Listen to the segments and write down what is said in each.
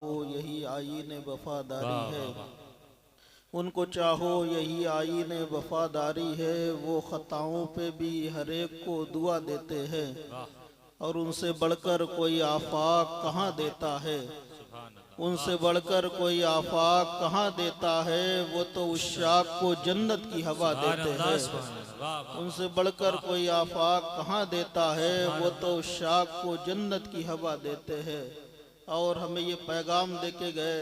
हो यही आईन वफादारी है, उनको चाहो यही आईन वफादारी है। वो खताओं पे भी हर एक को दुआ देते हैं और उनसे बढ़कर कोई आफाक कहाँ देता है, उनसे बढ़कर कोई आफाक कहाँ देता है। वो तो उस शाख को जन्नत की हवा देते हैं, उनसे बढ़कर कोई आफाक कहाँ देता है। वो तो उस शाख को जन्नत की हवा देते हैं। और हमें ये पैगाम देके गए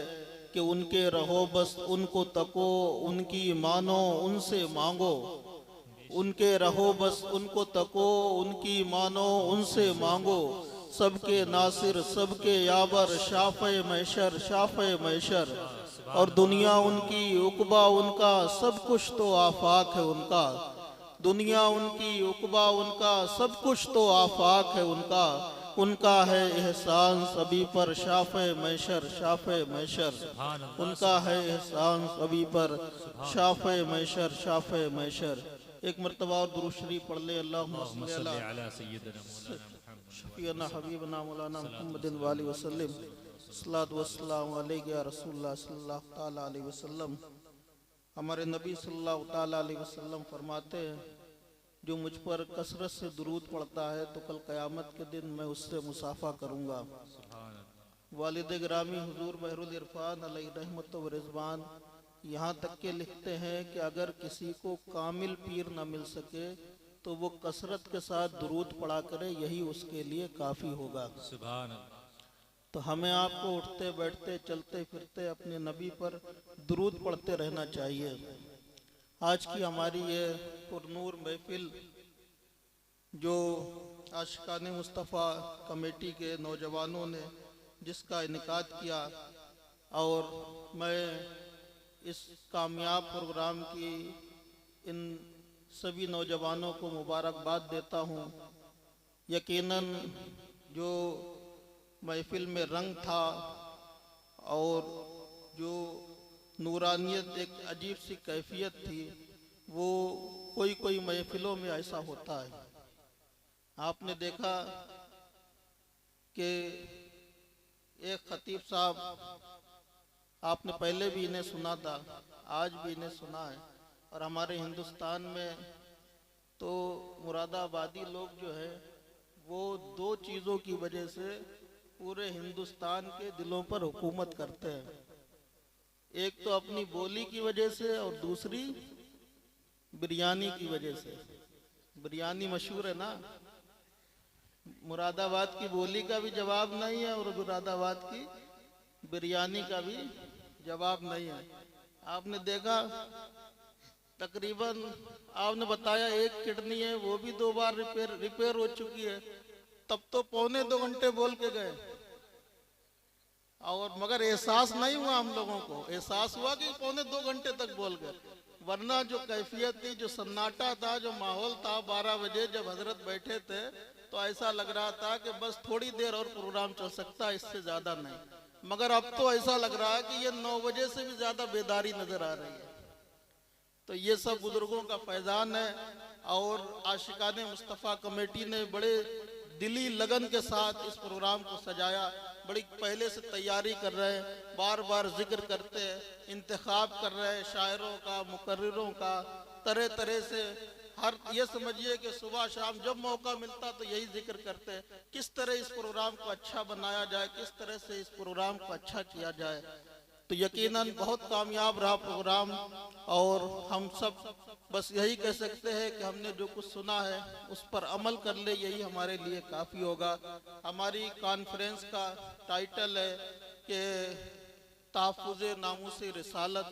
कि उनके रहो बस, उनको तको, उनकी मानो, उनसे मांगो। उनके रहो बस, उनको तको, उनकी मानो, उनसे मांगो। सबके नासिर, सबके याबर, शाफ़े मैशर, शाफ़े मैशर। और दुनिया उनकी, उक़बा उनका, सब कुछ तो आफाक है उनका। दुनिया उनकी, उक़बा उनका, सब कुछ तो आफाक है उनका। उनका है एहसान सभी पर, शाफ़े मैशर, शाफ़े मैशर। उनका है एहसान सभी पर, शाफ़े मैशर, शाफ़े मैशर। एक मरतबा और दुरूद शरीफ पढ़ ले। अल्लाहुम्मा सल्ली अला शफ़ीअना हबीबना मौलाना मुहम्मदिन व आलिहि वसल्लम। सल्लल्लाहु वस्सलामु अलैहि या रसूलुल्लाह सल्लल्लाहु तआला अलैहि वसल्लम। हमारे नबी सल्लल्लाहु तआला अलैहि वसल्लम फरमाते हैं, जो मुझ पर कसरत से दुरूद पढ़ता है तो कल क़यामत के दिन मैं उससे मुसाफ़ा करूँगा। वालिद गिरामी हुजूर बहरुल इरफान अलैहि रहमत व रिज़वान यहाँ तक के लिखते हैं कि अगर किसी को कामिल पीर न मिल सके तो वो कसरत के साथ दुरूद पढ़ा करे, यही उसके लिए काफ़ी होगा। तो हमें आपको उठते बैठते चलते फिरते अपने नबी पर दुरूद पढ़ते रहना चाहिए। आज की हमारी ये पुरनूर महफिल जो आशिकाने मुस्तफ़ा कमेटी के नौजवानों ने जिसका इनेकाद किया, और मैं इस कामयाब प्रोग्राम की इन सभी नौजवानों को मुबारकबाद देता हूँ। यकीनन जो महफिल में रंग था और जो नूरानियत, एक अजीब सी कैफियत थी, वो कोई कोई महफिलों में ऐसा होता है। आपने देखा कि एक खतीब साहब, आपने पहले भी इन्हें सुना था, आज भी इन्हें सुना है। और हमारे हिंदुस्तान में तो मुरादाबादी लोग जो है वो दो चीज़ों की वजह से पूरे हिंदुस्तान के दिलों पर हुकूमत करते हैं। एक तो अपनी बोली की वजह से और दूसरी बिरयानी की वजह से। बिरयानी मशहूर है ना, मुरादाबाद की बोली का भी जवाब नहीं है और मुरादाबाद की बिरयानी का भी जवाब नहीं है। आपने देखा तकरीबन, आपने बताया एक किडनी है वो भी 2 बार रिपेयर हो चुकी है, तब तो 2.25 घंटे बोल के गए। और मगर एहसास नहीं हुआ, हम लोगों को एहसास हुआ कि 2.25 घंटे तक बोल गए। वरना जो कैफियत थी, जो सन्नाटा था, जो माहौल था, 12 बजे जब हजरत बैठे थे तो ऐसा लग रहा था कि बस थोड़ी देर और प्रोग्राम चल सकता है, इससे ज्यादा नहीं। मगर अब तो ऐसा लग रहा है कि ये 9 बजे से भी ज्यादा बेदारी नजर आ रही है। तो ये सब बुजुर्गों का फैजान है। और आशिकाने मुस्तफ़ा कमेटी ने बड़े दिली लगन के साथ इस प्रोग्राम को सजाया। बड़ी पहले से तैयारी कर रहे हैं, बार बार जिक्र करते हैं, इंतखाब कर रहे हैं शायरों का, मुकर्रिरों का, तरह तरह से। हर ये समझिए कि सुबह शाम जब मौका मिलता तो यही जिक्र करते हैं, किस तरह इस प्रोग्राम को अच्छा बनाया जाए, किस तरह से इस प्रोग्राम को अच्छा किया जाए। तो यकीनन बहुत कामयाब रहा प्रोग्राम। और हम सब बस यही कह सकते हैं कि हमने जो कुछ सुना है उस पर अमल कर ले, यही हमारे लिए काफ़ी होगा। हमारी कॉन्फ्रेंस का टाइटल है कि तहफ़्फ़ुज़ नामूस रिसालत,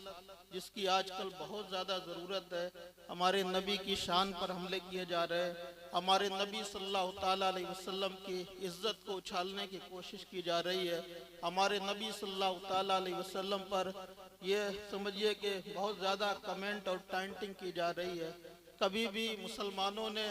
जिसकी आजकल बहुत ज़्यादा ज़रूरत है। हमारे नबी की शान पर हमले किए जा रहे हैं, हमारे नबी सल्लल्लाहु ताला अलैहि वसल्लम की इज़्ज़त को उछालने की कोशिश की जा रही है। हमारे नबी सल्लल्लाहु ताला अलैहि वसल्लम पर ये समझिए कि बहुत ज़्यादा कमेंट और टाइंटिंग की जा रही है। कभी भी मुसलमानों ने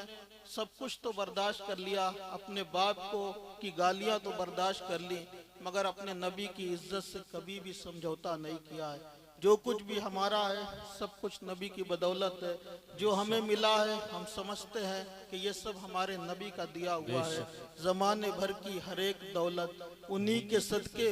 सब कुछ तो बर्दाश्त कर लिया, अपने बाप को की गालियाँ तो बर्दाश्त कर ली, मगर अपने नबी की इज्जत से कभी भी समझौता नहीं किया है। जो कुछ भी हमारा है सब कुछ नबी की बदौलत है। जो हमें मिला है हम समझते हैं कि ये सब हमारे नबी का दिया हुआ है। ज़माने भर की हर एक दौलत उन्हीं के सदके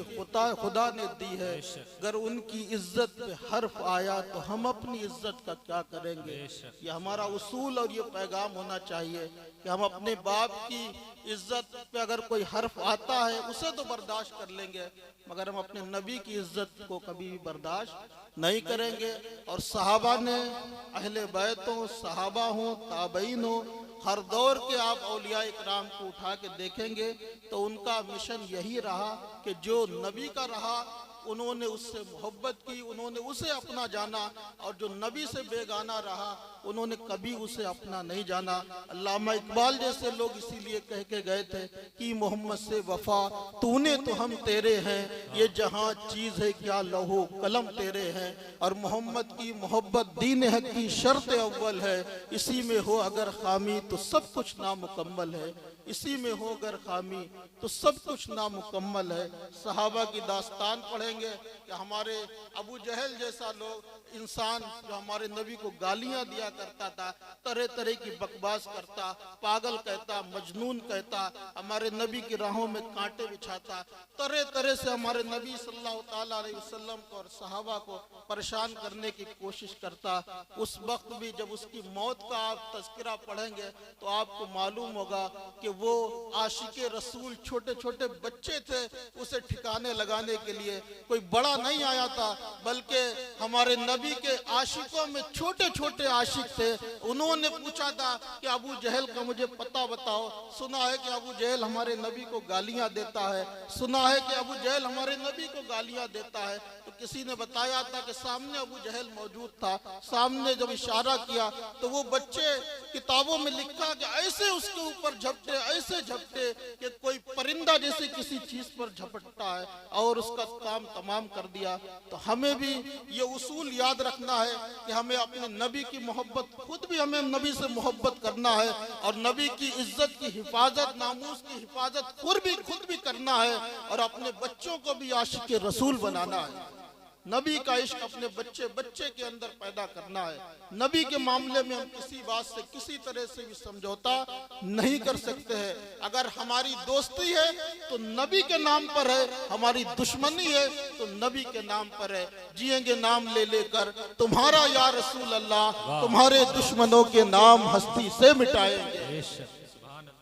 खुदा ने दी है। अगर उनकी इज्जत पे हर्फ आया तो हम अपनी इज्जत का क्या करेंगे। ये हमारा उसूल और ये पैगाम होना चाहिए कि हम अपने बाप की इज्जत पे अगर कोई हर्फ आता है उसे तो बर्दाश्त कर लेंगे, मगर हम अपने नबी की इज्जत को कभी भी बर्दाश्त नहीं करेंगे। और सहाबा ने, अहले बैत हो, सहाबा हो, ताबईन हो, हर दौर के आप औलिया इकराम को उठा के देखेंगे तो उनका मिशन यही रहा कि जो नबी का रहा उन्होंने उससे मोहब्बत की, उन्होंने उसे अपना जाना, और जो नबी से बेगाना रहा उन्होंने कभी उसे अपना नहीं जाना। अल्लामा इकबाल जैसे लोग इसीलिए कह के गए थे कि मोहम्मद से वफा तूने तो हम तेरे हैं, ये जहां चीज है क्या लहो कलम तेरे हैं। और मोहम्मद की मोहब्बत दीन हक की शर्त अव्वल है, इसी में हो अगर खामी तो सब कुछ नामुकम्मल है, इसी में हो अगर खामी तो सब कुछ नामुकम्मल है। सहाबा की दास्तान पढ़ेंगे कि हमारे अबू जहल जैसा लोग इंसान जो हमारे नबी को गालियां दिया करता था, तरह तरह की बकवास करता, पागल कहता, मजनून कहता, हमारे नबी की राहों में कांटे बिछाता, तरह तरह से हमारे नबी सल्लल्लाहु अलैहि वसल्लम को और सहाबा को परेशान करने की कोशिश करता। उस वक्त भी जब उसकी मौत का आप तज़किरा पढ़ेंगे तो आपको मालूम होगा कि वो आशिके रसूल छोटे छोटे बच्चे थे, उसे ठिकाने लगाने के लिए कोई बड़ा नहीं आया था, बल्कि हमारे नबी के आशिकों में छोटे छोटे आशिक थे। उन्होंने पूछा था कि अबू जहल का मुझे पता बताओ, सुना है कि अबू जहल हमारे नबी को गालियां देता है, सुना है कि अबू जहल हमारे नबी को गालियां देता है। तो किसी ने बताया था कि सामने अबू जहल मौजूद था, सामने जब इशारा किया तो वो बच्चे, किताबों में लिखा कि ऐसे उसके ऊपर झपटे, ऐसे झपटे कि कोई परिंदा जैसे किसी चीज पर झपटता है, और उसका काम तमाम कर दिया। तो हमें भी ये उसूल याद रखना है कि हमें अपने नबी की मोहब्बत, खुद भी हमें नबी से मोहब्बत करना है, और नबी की इज्जत की हिफाजत, नामूस की हिफाजत खुद भी करना है, और अपने बच्चों को भी आशिक रसूल बनाना है। नबी का इश्क अपने बच्चे के अंदर पैदा करना है। नबी के मामले में हम किसी बात से, किसी तरह से भी समझौता नहीं कर सकते हैं। अगर हमारी दोस्ती है तो नबी के नाम पर है, हमारी दुश्मनी है तो नबी के नाम पर है। जिएंगे नाम ले लेकर तुम्हारा या रसूल अल्लाह, तुम्हारे दुश्मनों के नाम हस्ती से मिटाएंगे।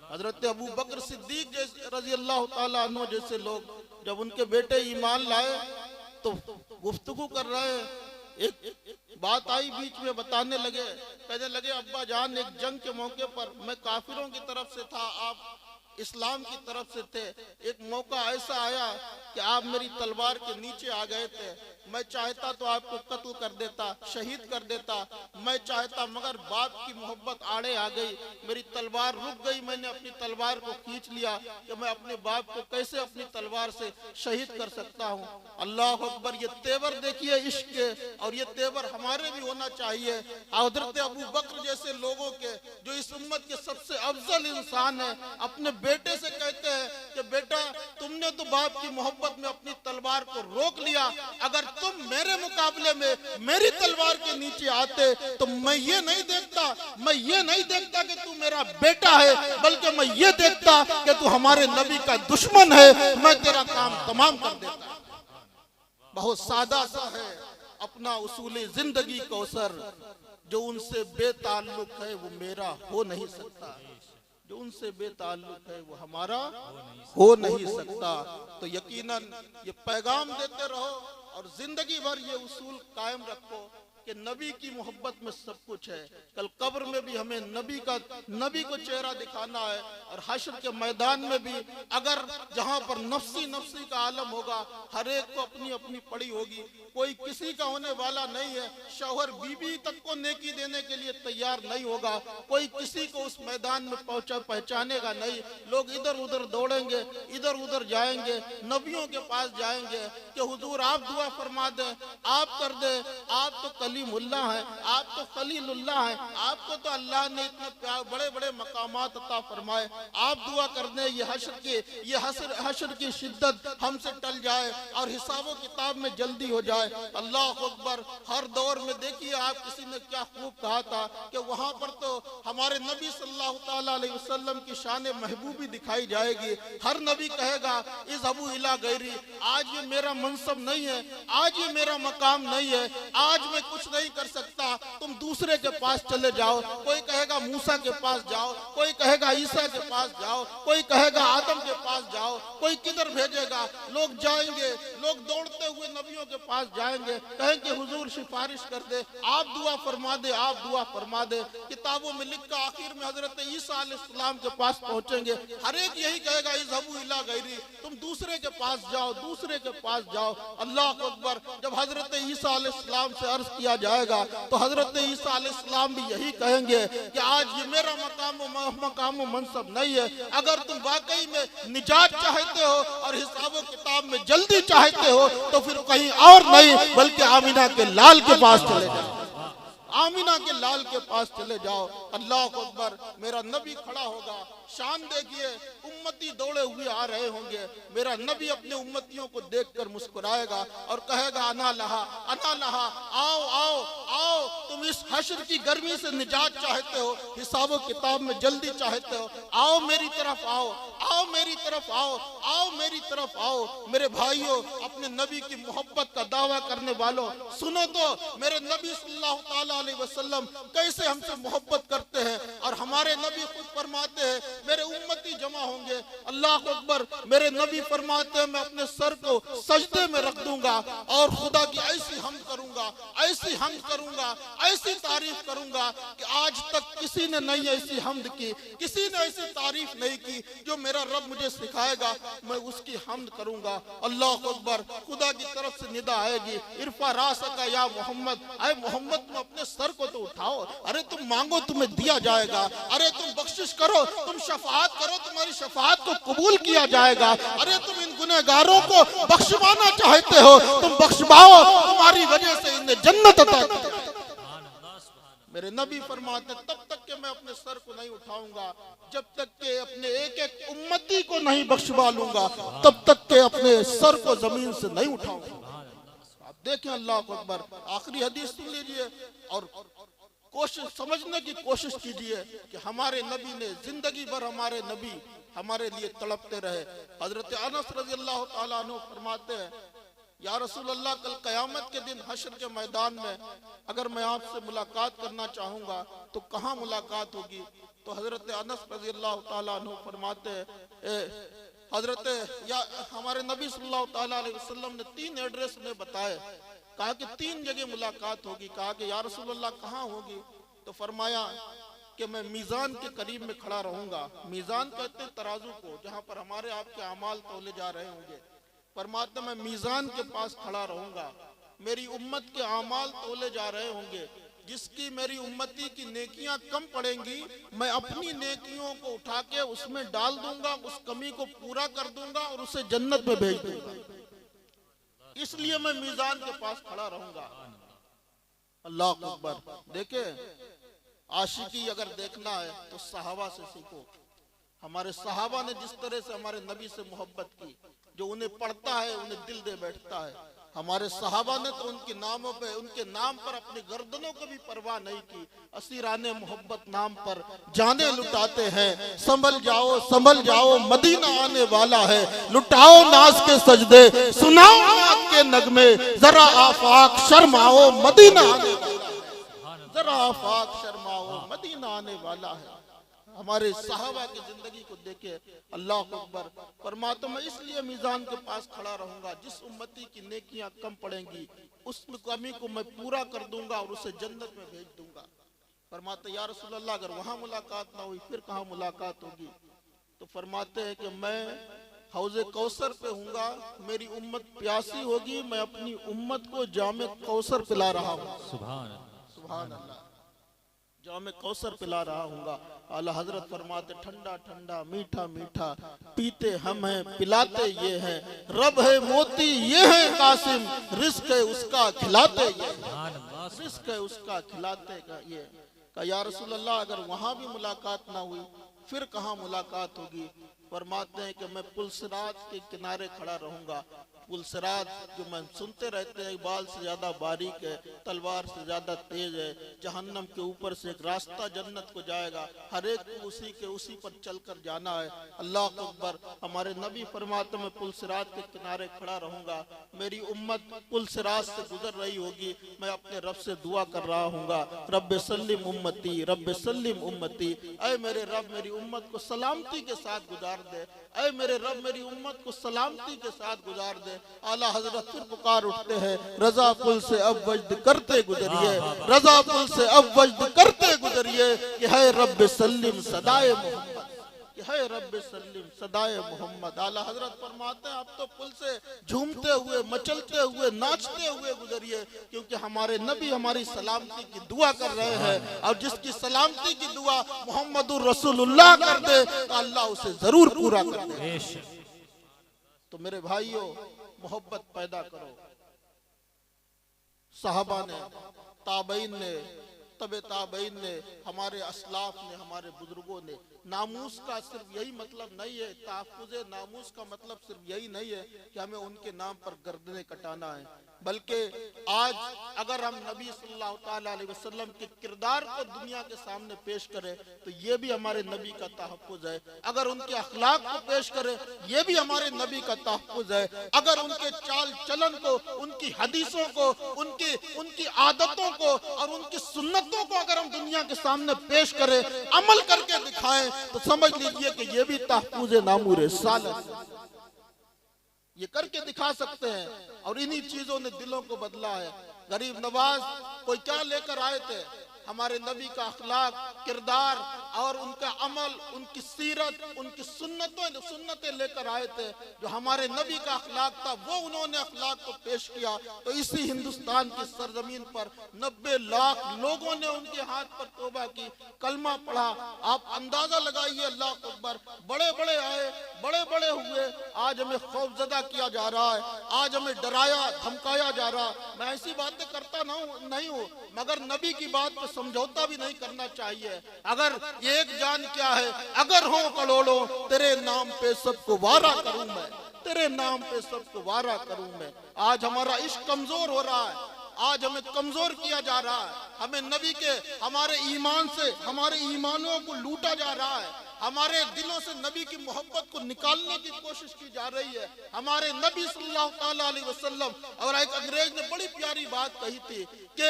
हजरत अबू बकर सिद्दीक जैसे रजी अल्लाह ताला अन्हु जैसे लोग जब उनके बेटे ईमान लाए तो गुफ्तगू कर रहे हैं, एक बात आई बीच में, बताने लगे, कहने लगे अब्बा जान एक जंग के मौके पर मैं काफिरों की तरफ से था, आप इस्लाम की तरफ से थे, एक मौका ऐसा आया कि आप मेरी तलवार के नीचे आ गए थे, मैं चाहता तो आपको कत्ल कर देता, शहीद कर देता, मैं चाहता, मगर बाप की मोहब्बत आड़े आ गई, मेरी तलवार रुक गई, मैंने अपनी तलवार को खींच लिया कि मैं अपने बाप को कैसे अपनी तलवार से शहीद कर सकता हूँ। अल्लाह अकबर, ये तेवर देखिए इश्क के, और ये तेवर हमारे भी होना चाहिए। हजरत अबू बकर जैसे लोगों के, जो इस उम्मत के सबसे अफजल इंसान है, अपने बेटे से कहते हैं कि बेटा तुमने तो बाप की मोहब्बत में अपनी तलवार को रोक लिया, अगर तुम मेरे मुकाबले में मेरी तलवार के नीचे आते तो मैं ये नहीं देखता कि तू मेरा बेटा है, बल्कि मैं ये देखता कि तू हमारे नबी का दुश्मन है, मैं तेरा काम तमाम कर देता। बहुत सादा सा है अपना उसूल जिंदगी कौसर, जो उनसे बेताल्लुक है वो मेरा हो नहीं सकता, जो उनसे बेताल्लुक है वो हमारा हो नहीं सकता। तो यकीनन ये पैगाम देते रहो और जिंदगी भर ये उसूल कायम रखो कि नबी की मोहब्बत में सब कुछ है। कल कब्र में भी हमें नबी को चेहरा दिखाना है, और हश्र के मैदान में भी अगर जहां पर नफ्सी का आलम होगा, हर एक को अपनी अपनी पड़ी होगी, कोई किसी का होने वाला नहीं है। शौहर बीबी तक को नेकी देने के लिए तैयार नहीं होगा, कोई किसी को उस मैदान में पहचानेगा नहीं। लोग इधर उधर दौड़ेंगे, इधर उधर जाएंगे, नबियों के पास जाएंगे कि हुजूर आप दुआ फरमा दें, आप कर दे, आप तो कलीमुल्लाह हैं, आप तो खलीलुल्लाह हैं, आपको तो अल्लाह ने इतने बड़े बड़े मकामात अता फरमाए। आप दुआ कर दें ये हश्र की शिद्दत हमसे टल जाए और हिसाब किताब में जल्दी हो जाए। अल्लाह अकबर। हर दौर में देखिए आप, किसी ने क्या खूब कहा था कि वहां पर तो हमारे नबी सल्लल्लाहु ताला अलैहि वसल्लम की शान महबूबी दिखाई जाएगी। हर नबी कहेगा इज़हबू इला गैरी, आज ये मेरा मनसब नहीं है, आज ये मेरा मकाम नहीं है, आज मैं कुछ नहीं कर सकता, तुम दूसरे के पास चले जाओ। कोई कहेगा मूसा के पास जाओ, कोई कहेगा ईसा के पास जाओ, कोई कहेगा आदम के पास जाओ, कोई किधर भेजेगा। लोग जाएंगे, लोग दौड़ते हुए नबियों के पास जाएंगे, कहेंगे हुजूर सिफारिश कर दे, आप दुआ फरमा दे, आप दुआ फरमा दे। किताबों में लिखा आखिर में हजरत ईसा अलैहिस्सलाम के पास पहुंचेंगे, हर एक यही कहेगा इज़हबू इला गैरी, तुम दूसरे के पास जाओ, दूसरे के पास जाओ। अल्लाह अकबर। जब हजरत ईसा अलैहिस्सलाम से अर्ज किया जाएगा तो हजरत ईसा अलैहिस्सलाम भी यही कहेंगे कि आज ये मेरा मकाम मनसब नहीं है। अगर तुम वाकई में निजात चाहते हो और हिसाब किताब में जल्दी चाहते हो तो फिर कहीं और नहीं बल्कि आमिना के लाल के पास चले जाओ, आमिना के लाल के पास चले जाओ। अल्लाह अकबर। मेरा नबी खड़ा होगा, शान देखिए, उम्मती दौड़े हुए आ रहे होंगे, मेरा नबी अपने उम्मतियों को देखकर मुस्कुराएगा और कहेगा अना लहा, अना लहा, आओ आओ आओ, तुम इस हश्र की गर्मी से निजात चाहते हो, हिसाब किताब में जल्दी चाहते हो, आओ मेरी तरफ आओ, आओ मेरी तरफ आओ, आओ मेरी तरफ आओ। मेरे भाइयों, अपने नबी की मोहब्बत का दावा करने वालों, सुनो तो मेरे नबी सल्लल्लाहु ताला अलैहि वसल्लम कैसे हमसे मोहब्बत करते हैं। और हमारे नबी खुद फरमाते हैं मेरे उम्मती जमा होंगे। अल्लाह अकबर। मेरे नबी फरमाते हैं मैं अपने सर को सजदे में रख दूंगा और खुदा की ऐसी हम करूंगा, ऐसी हम करूंगा, ऐसी तारीफ करूंगा कि आज तक किसी ने नहीं ऐसी हमद की, किसी ने ऐसी तारीफ नहीं की जो मेरा रब मुझे सिखाएगा, मैं उसकी हमद करूंगा। अल्लाह अकबर। खुदा की तरफ से निदा आएगी इरफा रासका या मोहम्मद, अरे मोहम्मद तुम अपने सर को तो उठाओ, अरे तुम मांगो तुम्हें दिया जाएगा, अरे तुम बख्शिश करो, तुम शफाअत करो, तुम्हारी शफाअत को कबूल किया जाएगा, अरे तुम इन गुनहगारों को बख्शवाना चाहते हो, तुम बख्शवाओ, तुम्हारी वजह से इन्हें जन्नत अता की। मेरे नबी फरमाते तब तक के मैं अपने सर को नहीं उठाऊंगा जब तक के अपने एक एक उम्मती को नहीं बख्शवा लूंगा, तब तक के अपने सर को जमीन से नहीं उठाऊंगा। आप देखें अल्लाह अकबर। आखिरी हदीस सुन लीजिए और कोशिश समझने की कोशिश कीजिए कि हमारे नबी ने जिंदगी भर हमारे नबी हमारे लिए तड़पते रहे। हजरत अनस रज़ियल्लाहु ताला अन्हु फरमाते हैं या रसूल अल्लाह, कल कयामत के दिन हश्र के मैदान में अगर मैं आपसे मुलाकात करना चाहूंगा तो कहाँ मुलाकात होगी? तो हजरत अनस रज़ियल्लाहु ताला अन्हु फरमाते हैं हजरत या हमारे नबी सल्लल्लाहु ताला अलैहि वसल्लम ने 3 एड्रेस उन्हें बताए, कहा कि 3 जगह मुलाकात होगी। कहा कि या रसूल अल्लाह कहाँ होगी? तो फरमाया कि मैं मीज़ान के करीब में खड़ा रहूंगा। मीज़ान कहते हैं तराजू को, जहाँ पर हमारे आपके अमाल तौले जा रहे होंगे। फरमाते मैं मीज़ान के पास खड़ा रहूंगा, मेरी उम्मत के अमाल तौले जा रहे होंगे, जिसकी मेरी उम्मती की नेकियां कम पड़ेंगी मैं अपनी नेकियों को उठा के उसमें डाल दूंगा, उस कमी को पूरा कर दूंगा और उसे जन्नत में भेज दूंगा। इसलिए मैं मीज़ान के पास खड़ा रहूंगा। अल्लाह अकबर। देखे, आशिकी अगर देखना है तो सहाबा से सीखो। हमारे सहाबा ने जिस तरह से हमारे नबी से मोहब्बत की, जो उन्हें पढ़ता है उन्हें दिल दे बैठता है। हमारे सहाबा ने तो उनके नामों पे, उनके नाम पर अपनी गर्दनों को भी परवाह नहीं की। असीराने मोहब्बत नाम पर जाने लुटाते हैं। संभल जाओ मदीना आने वाला है, लुटाओ नाज के सजदे, सुनाओ नाज के नगमे, जरा आफाक शर्माओ मदीना आने वाला है, जरा आफाक शर्माओ मदीना आने वाला है। हमारे सहाबा की जिंदगी को देखे। अल्लाह अकबर। फरमाता मैं इसलिए मीज़ान के पास खड़ा रहूंगा, जिस उम्मती की नेकियां कम पड़ेंगी उस कमी को मैं पूरा कर दूंगा और उसे जन्नत में भेज दूंगा। फरमाते या रसूल अल्लाह, अगर वहां मुलाकात ना हुई फिर कहाँ मुलाकात होगी? तो फरमाते हैं कि मैं हौज़े कौसर पे हूँगा, मेरी उम्मत प्यासी होगी, मैं अपनी उम्मत को जामे कौसर पिला रहा हूँ। सुभान अल्लाह। जामे कौसर पिला रहा हूँगा। आला हजरत फरमाते ठंडा ठंडा मीठा मीठा पीते हम हैं, पिलाते ये हैं, रब है मोती ये है कासिम, रिस्क है उसका खिलाते ये हैं। रिस्क है उसका, खिलाते का ये का या रसूल अल्लाह अगर वहां भी मुलाकात ना हुई फिर कहाँ मुलाकात होगी? फरमाते हैं कि मैं पुल सिरात के किनारे खड़ा रहूंगा। पुल सिरात जो मैं सुनते रहते हैं बाल से ज्यादा बारीक है, तलवार से ज्यादा तेज है, जहन्नम के ऊपर से एक रास्ता जन्नत को जाएगा, हर एक को उसी पर चलकर जाना है। अल्लाह अकबर। हमारे नबी फरमाते मैं पुल सिरात के किनारे खड़ा रहूंगा, मेरी उम्मत पुल सिरात से गुजर रही होगी, मैं अपने रब से दुआ कर रहा हूँगा, रब्बे सल्लिम उम्मती, रब्बे सल्लिम उम्मती, ऐ मेरे रब मेरी उम्मत को सलामती के साथ गुजार दे, ऐ मेरे रब मेरी उम्मत को सलामती के साथ गुजार दे। आला हजरत फिर पुकार उठते हैं, रजा पुल से अब वजद करते गुजरिए, रजा पुल से अब वजद करते गुजरिए, कि है रब्बे सल्लिम सदाए मोहम्मद, कि है रब्बे सल्लिम सदाए मोहम्मद। आला हजरत फरमाते हैं आप तो पुल से झूमते हुए, मचलते हुए, नाचते हुए गुजरिए, क्योंकि हमारे नबी हमारी सलामती की दुआ कर रहे हैं, और जिसकी सलामती की दुआ मोहम्मदुर रसूलुल्लाह कर दे तो अल्लाह उसे जरूर पूरा कर दे। तो मेरे भाइयों, मोहब्बत पैदा करो। सहाबा ने, ताबईन ने, तबे ताबईन ने, हमारे असलाफ ने, हमारे बुजुर्गों ने, नामूस का सिर्फ यही मतलब नहीं है, तहफ्फुज़े नामूस का मतलब सिर्फ यही नहीं है कि हमें उनके नाम पर गर्दनें कटाना है, बल्कि आज अगर हम नबी सल्लल्लाहु अलैहि वसल्लम के किरदार को दुनिया के सामने पेश करें तो ये भी हमारे नबी का तहफ्फुज़ है। अगर उनके अखलाक को पेश करें ये भी हमारे नबी का तहफ्फुज़ है। अगर उनके चाल चलन को, उनकी हदीसों को, उनकी आदतों को और उनकी सुन्नतों को अगर हम दुनिया के सामने पेश करें, अमल करके दिखाएं, तो समझ लीजिए कि ये भी तहफ्फुज़े नामूर रिसालत ये करके दिखा सकते हैं। और इन्हीं चीजों ने दिलों को बदला है। गरीब नवाज कोई क्या लेकर आए थे? हमारे नबी का अखलाक, किरदार और उनका अमल, उनकी सीरत, उनकी सुन्नतें लेकर आए थे। जो हमारे नबी का अखलाक था वो उन्होंने अखलाक को पेश किया। तो इसी हिंदुस्तान की सरजमीन पर 90 लाख लोगों ने उनके हाथ पर तौबा की, कलमा पढ़ा। आप अंदाजा लगाइए, अल्लाह अकबर, बड़े बड़े आए, बड़े बड़े हुए। आज हमें खौफजदा किया जा रहा है, आज हमें डराया धमकाया जा रहा। मैं ऐसी बातें करता नहीं हूँ, मगर नबी की बात पर समझौता भी नहीं करना चाहिए। अगर ये एक जान क्या है, अगर हो करोड़ों तेरे नाम पे सबको वारा करूं मैं, तेरे नाम पे सबको वारा करूं मैं। आज हमारा इश्क कमजोर हो रहा है, आज हमें कमजोर किया जा रहा है। हमें नबी के, हमारे ईमान से, हमारे ईमानों को लूटा जा रहा है। हमारे दिलों से नबी की मोहब्बत को निकालने की कोशिश की जा रही है। हमारे नबी सल्लल्लाहु अलैहि वसल्लम, और एक अंग्रेज ने बड़ी प्यारी बात कही थी कि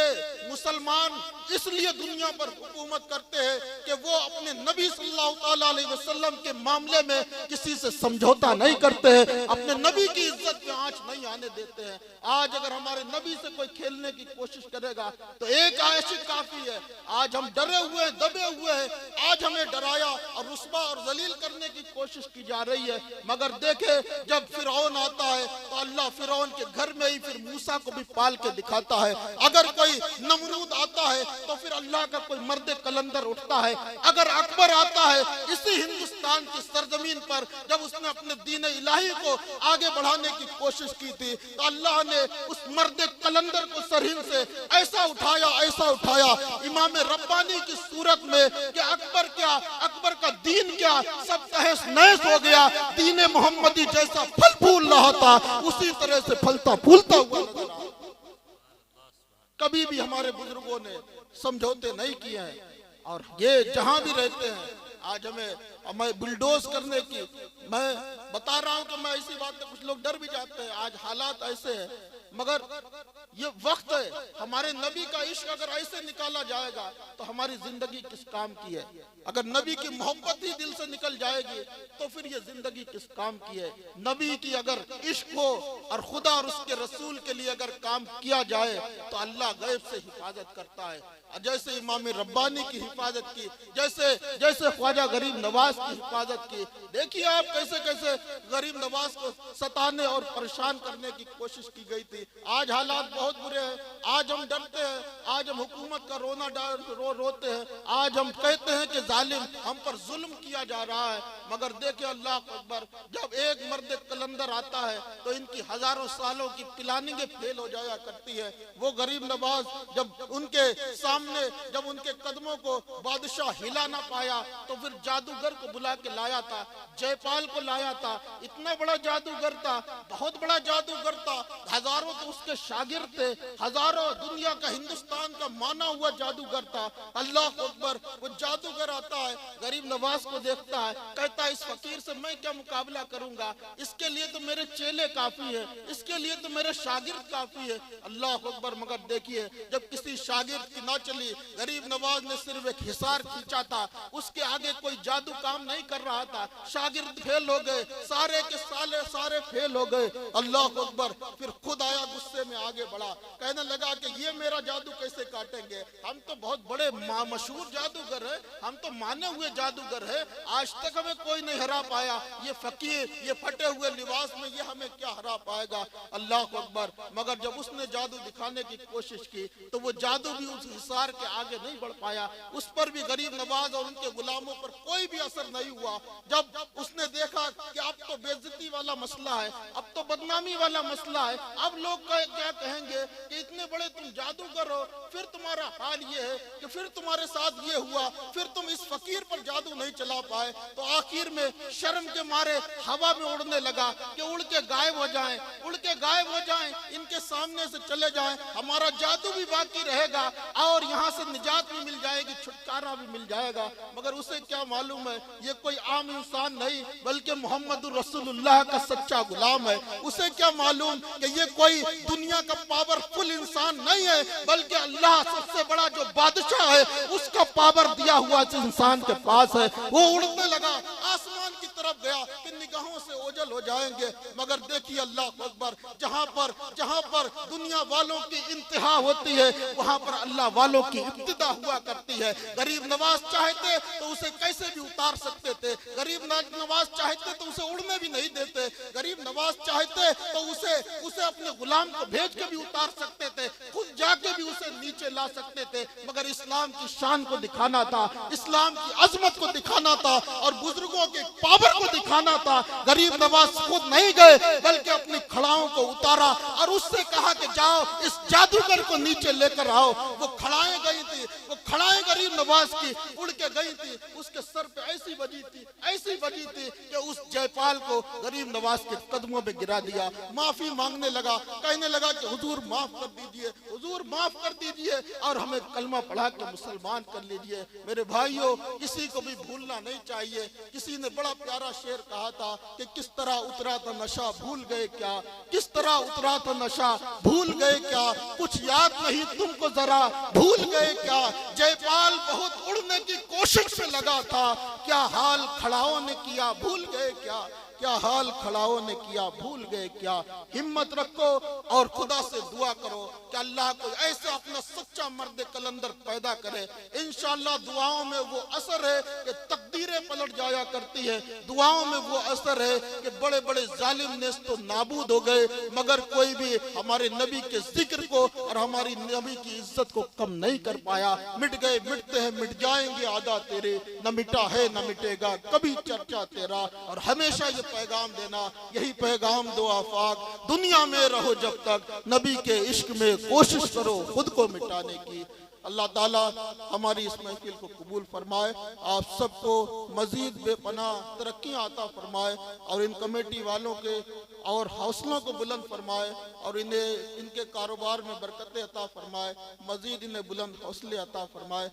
मुसलमान इसलिए दुनिया पर हुकूमत करते हैं कि वो अपने नबी सल्लल्लाहु अलैहि वसल्लम के मामले में किसी से समझौता नहीं करते हैं, अपने नबी की इज्जत में आंच नहीं आने देते हैं। आज अगर हमारे नबी से कोई खेलने की कोशिश करेगा तो एक आयशी काफी है। आज हम डरे हुए, दबे हुए हैं। आज हमें डराया और रुस्वा और जलील करने की कोशिश की जा रही है। मगर देखे, जब फिरौन आता है तो अल्लाह फिरौन के घर में ही फिर मूसा को भी पाल के दिखाता है। अगर कोई नमरूद आता है तो फिर अल्लाह का कोई मर्द कलंदर उठता है। अगर अकबर आता है इसी हिंदुस्तान की सरजमीन पर, जब उसने अपने दीन इलाही को आगे बढ़ाने की कोशिश की थी, तो अल्लाह ने उस मर्द कलंदर को सरहिंद से ऐसा उठाया इमाम रब्बानी की सूरत में कि अकबर क्या, अकबर का दीन क्या, सब तहस नहस हो गया। दीन मोहम्मदी जैसा फल फूल रहा था उसी तरह से फलता फूलता हुआ नजर आया। कभी भी हमारे बुजुर्गों ने समझौते नहीं किए हैं। और ये जहां भी रहते हैं, आज हमें बुलडोज करने की, मैं बता रहा हूं कि मैं ऐसी बात में कुछ लोग डर भी जाते हैं। आज हालात ऐसे हैं, मगर ये वक्त है। हमारे नबी का इश्क अगर ऐसे निकाला जाएगा तो हमारी जिंदगी किस काम की है? अगर नबी की मोहब्बत ही दिल से निकल जाएगी तो फिर ये जिंदगी किस काम की है? नबी की अगर इश्क हो और खुदा और उसके रसूल के लिए अगर काम किया जाए तो अल्लाह गैब से हिफाजत करता है। जैसे इमाम रब्बानी की हिफाजत की, जैसे ख्वाजा गरीब नवाज की हिफाजत की। देखिए आप कैसे कैसे गरीब नवाज को सताने और परेशान करने की कोशिश की गई थी। आज हालात बहुत बुरे हैं। आज हम डरते हैं, आज हम हुकूमत का रोना रोते हैं, आज हम कहते हैं कि जालिम हम पर जुल्म किया जा रहा है। मगर देखिए अल्लाह अकबर, जब एक मर्द कलंदर आता है तो इनकी हजारों सालों की प्लानिंगें फेल हो जाया करती है। वो गरीब नवाज जब उनके सामने, जब उनके कदमों को बादशाह हिला ना पाया तो फिर जादूगर को बुला के लाया था, जयपाल को लाया था। इतना बड़ा जादूगर था, बहुत बड़ा जादूगर था, हजारों तो उसके शागिर्द थे, हजारों दुनिया का, हिंदुस्तान का माना हुआ जादूगर था। अल्लाह अकबर, वो जादूगर आता है, गरीब नवाज को देखता है, कहता है इस फकीर से मैं क्या मुकाबला करूंगा, इसके लिए तो मेरे चेले काफी है, इसके लिए तो मेरे शागिर्द काफी है। अल्लाह अकबर, मगर देखिए जब किसी शागिर्द की ना चली, गरीब नवाज ने सिर्फ एक हिसार खींचा था, उसके आगे कोई जादू काम नहीं कर रहा था, शागिर्द फेल हो गए, सारे के सारे फेल हो गए। अल्लाह अकबर, फिर खुद आया, गुस्से में आगे बढ़ा, कहने लगा कि ये मेरा जादू कैसे काटेंगे, हम तो बहुत बड़े मशहूर जादूगर है, हम तो माने हुए जादूगर है, आज तक हमें कोई नहीं हरा पाया, ये फकीर ये फटे हुए लिबास में ये हमें क्या हरा पाएगा। अल्लाह अकबर, मगर जब उसने जादू दिखाने की कोशिश की तो वो जादू भी उस हिसार के आगे नहीं बढ़ पाया, उस पर भी गरीब नवाज और उनके गुलामों पर कोई भी असर नहीं हुआ। जब उसने देखा कि अब तो बेइज्जती वाला मसला है, अब तो बदनामी वाला मसला है, अब लोग क्या कहेंगे कि इतने बड़े तुम जादूगर हो, फिर तुम्हारा हाल ये है कि फिर तुम्हारे साथ ये हुआ, फिर तुम इस फकीर पर जादू नहीं चला पाए। तो आखिर में शर्म के मारे हवा में उड़ने लगा कि उड़ के गायब हो जाएं, उड़ के गायब हो जाएं, इनके सामने से चले जाएं, हमारा जादू भी बाकी रहेगा और यहाँ से निजात भी मिल जाएगी, छुटकारा भी मिल जाएगा। मगर उसे क्या मालूम है ये कोई आम इंसान नहीं बल्कि मोहम्मद रसूलुल्लाह का सच्चा गुलाम है। उसे क्या मालूम कि ये कोई दुनिया का पावरफुल इंसान नहीं है बल्कि अल्लाह सबसे बड़ा जो बादशाह है उसका पावर दिया हुआ इस इंसान के पास है। वो उड़ने लगा, आसमान की तरफ गया कि निगाहों से ओझल हो जाएंगे। मगर देखिए अल्लाह अकबर, जहाँ पर दुनिया वालों की इंतहा होती है वहाँ पर अल्लाह वालों की इब्तिदा हुआ करती है। गरीब नवाज चाहते तो उसे कैसे भी उतार सकते थे, गरीब नवाज चाहते तो उसे उड़ने भी नहीं देते, गरीब नवाज चाहते तो उसे अपने गुलाम को भेज के भी उतार सकते थे, खुद जाके भी उसे नीचे ला सकते थे। मगर इस्लाम की शान को दिखाना था, इस्लाम की अजमत को दिखाना था और बुजुर्गों के पावर को दिखाना था। गरीब नवाज खुद नहीं गए बल्कि अपनी खड़ाओं को उतारा और उससे कहा कि जाओ इस जादूगर को नीचे लेकर आओ। वो खड़ाएं गई थी, वो खड़ाएं गरीब नवाज की उड़ के गई थी, उसके सर पे ऐसी बजी थी कि उस जयपाल को गरीब नवाज के कदमों पे गिरा दिया, माफी मांगने लगा, कहने लगा कि हुजूर माफ कर दीजिए, हुजूर माफ कर दीजिए और हमें कलमा पढ़ा के मुसलमान कर लीजिए। मेरे भाइयों, किसी को भी भूलना नहीं चाहिए। किसी ने बड़ा प्यारा शेर कहा था कि किस तरह उतरा था नशा भूल गए क्या, किस तरह उतरा था नशा भूल गए क्या, कुछ याद नहीं तुमको जरा भूल गए क्या। जयपाल बहुत उड़ने की कोशिश में लगा था, क्या हाल खड़ाओं ने किया भूल गए क्या, क्या हाल खड़ाओं ने किया भूल गए क्या। हिम्मत रखो और खुदा से दुआ करो कि अल्लाह को ऐसे अपना सच्चा मर्द कलंदर पैदा करे। इंशाअल्लाह दुआओं में वो असर है कि तकदीरें पलट जाया करती है, दुआओं में वो असर है कि बड़े बड़े जालिम नेस तो नाबूद हो गए मगर कोई भी हमारे नबी के जिक्र को और हमारी नबी की इज्जत को कम नहीं कर पाया। मिट गए, मिटते हैं, मिट जाएंगे आदा तेरे, न मिटा है न मिटेगा कभी चर्चा तेरा। और हमेशा ये पैगाम देना, यही पैगाम दो आफाक, दुनिया में रहो जब तक नबी के इश्क में कोशिश करो खुद को मिटाने की। अल्लाह ताला हमारी इस महफिल को कबूल फरमाए, आप सबको मजीद बेपनाह तरक्कियाँ अता फरमाए और इन कमेटी वालों के और हौसलों को बुलंद फरमाए और इन्हें इनके कारोबार में बरकतें अता फरमाए, मजीद इन्हें बुलंद हौसले अता फरमाए।